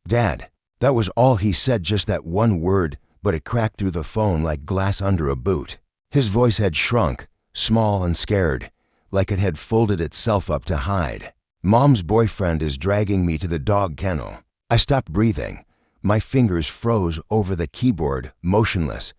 Dad. That was all he said, just that one word, but it cracked through the phone like glass under a boot. His voice had shrunk, small and scared, like it had folded itself up to hide. Mom's boyfriend is dragging me to the dog kennel. I stopped breathing. My fingers froze over the keyboard, motionless.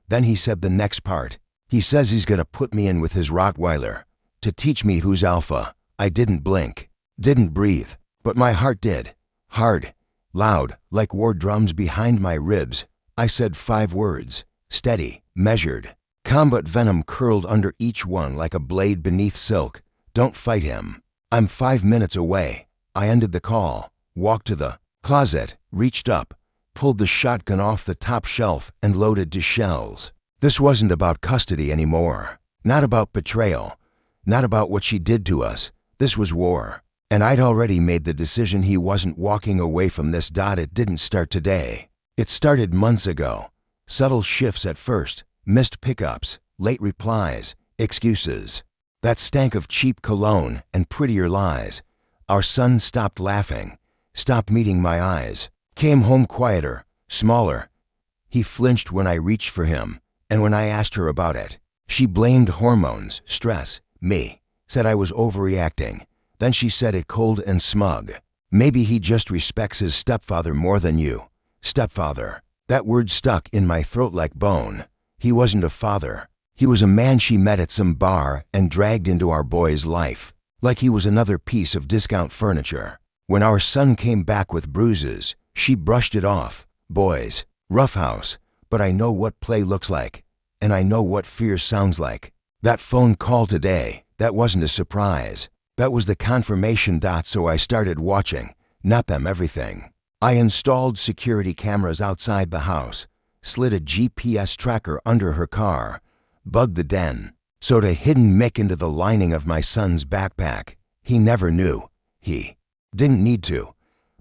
Then he said the next part. He says he's gonna put me in with his Rottweiler to teach me who's alpha. I didn't blink, didn't breathe, but my heart did. Hard, loud, like war drums behind my ribs. I said 5 words, steady, measured. Combat venom curled under each one like a blade beneath silk. Don't fight him. I'm 5 minutes away. I ended the call, walked to the closet, reached up, pulled the shotgun off the top shelf and loaded to shells. This wasn't about custody anymore. Not about betrayal. Not about what she did to us. This was war. And I'd already made the decision he wasn't walking away from this. It didn't start today. It started months ago. Subtle shifts at first, missed pickups, late replies, excuses. That stank of cheap cologne and prettier lies. Our son stopped laughing, stopped meeting my eyes, came home quieter, smaller. He flinched when I reached for him, and when I asked her about it, she blamed hormones, stress, me, said I was overreacting. Then she said it cold and smug. Maybe he just respects his stepfather more than you. Stepfather. That word stuck in my throat like bone. He wasn't a father. He was a man she met at some bar and dragged into our boy's life, like he was another piece of discount furniture. When our son came back with bruises, she brushed it off. Boys, roughhouse, but I know what play looks like, and I know what fear sounds like. That phone call today, that wasn't a surprise. That was the confirmation. So I started watching, not them, everything. I installed security cameras outside the house, slid a GPS tracker under her car, bugged the den, sewed a hidden mic into the lining of my son's backpack. He never knew. He didn't need to.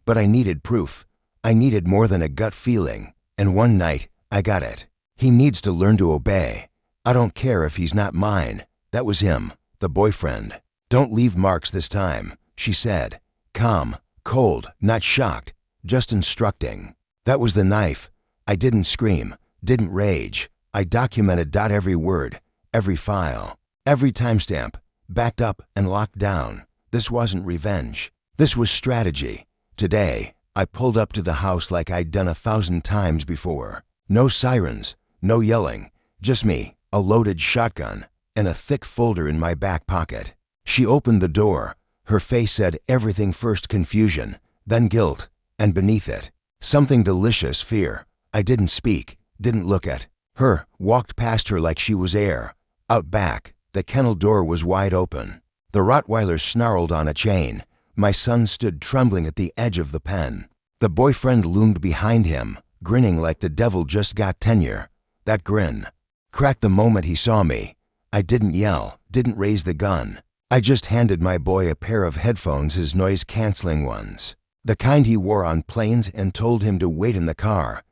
But I needed proof. I needed more than a gut feeling. And one night, I got it. He needs to learn to obey. I don't care if he's not mine. That was him, the boyfriend. Don't leave marks this time, she said. Calm, cold, not shocked, just instructing. That was the knife. I didn't scream, didn't rage. I documented every word, every file, every timestamp, backed up and locked down. This wasn't revenge. This was strategy. Today, I pulled up to the house like I'd done 1,000 times before. No sirens, no yelling, just me, a loaded shotgun, and a thick folder in my back pocket. She opened the door. Her face said everything first: confusion, then guilt, and beneath it, something delicious: fear. I didn't speak, didn't look at her, walked past her like she was air. Out back, the kennel door was wide open. The Rottweiler snarled on a chain. My son stood trembling at the edge of the pen. The boyfriend loomed behind him, grinning like the devil just got tenure. That grin cracked the moment he saw me. I didn't yell, didn't raise the gun. I just handed my boy a pair of headphones, his noise-canceling ones, the kind he wore on planes, and told him to wait in the car.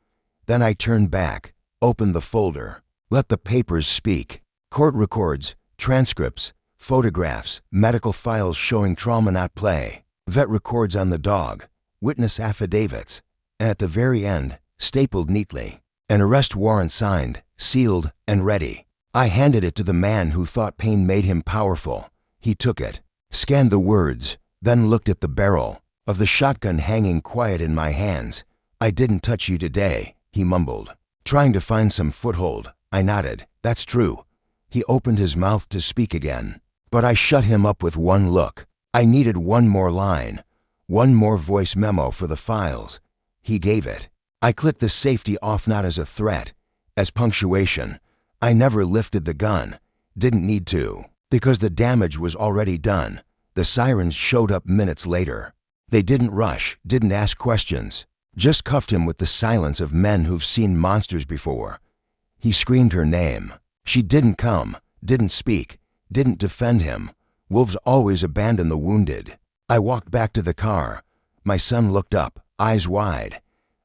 Then I turned back, opened the folder, let the papers speak. Court records, transcripts, photographs, medical files showing trauma, not play, vet records on the dog, witness affidavits, and at the very end, stapled neatly, an arrest warrant signed, sealed, and ready. I handed it to the man who thought pain made him powerful. He took it, scanned the words, then looked at the barrel of the shotgun hanging quiet in my hands. I didn't touch you today, he mumbled, trying to find some foothold. I nodded. That's true. He opened his mouth to speak again, but I shut him up with one look. I needed one more line, one more voice memo for the files. He gave it. I clicked the safety off, not as a threat, as punctuation. I never lifted the gun. Didn't need to, because the damage was already done. The sirens showed up minutes later. They didn't rush, didn't ask questions, just cuffed him with the silence of men who've seen monsters before. He screamed her name. She didn't come, didn't speak, didn't defend him. Wolves always abandon the wounded. I walked back to the car. My son looked up, eyes wide.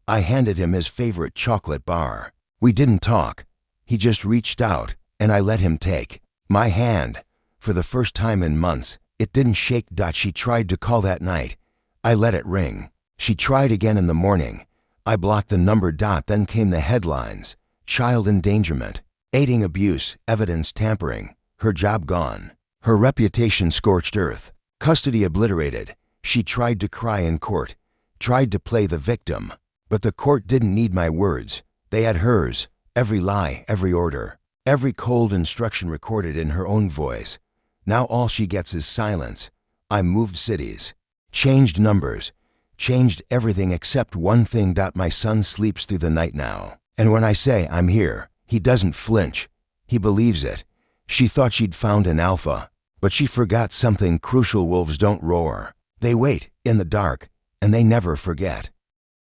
I handed him his favorite chocolate bar. We didn't talk. He just reached out, and I let him take my hand. For the first time in months, it didn't shake. She tried to call that night. I let it ring. She tried again in the morning. I blocked the number. Then came the headlines. Child endangerment, aiding abuse, evidence tampering, her job gone, her reputation scorched earth, custody obliterated. She tried to cry in court, tried to play the victim. But the court didn't need my words. They had hers. Every lie, every order, every cold instruction recorded in her own voice. Now all she gets is silence. I moved cities, changed numbers, changed everything except one thing. My son sleeps through the night now. And when I say I'm here, he doesn't flinch. He believes it. She thought she'd found an alpha, but she forgot something crucial. Wolves don't roar. They wait in the dark, and they never forget.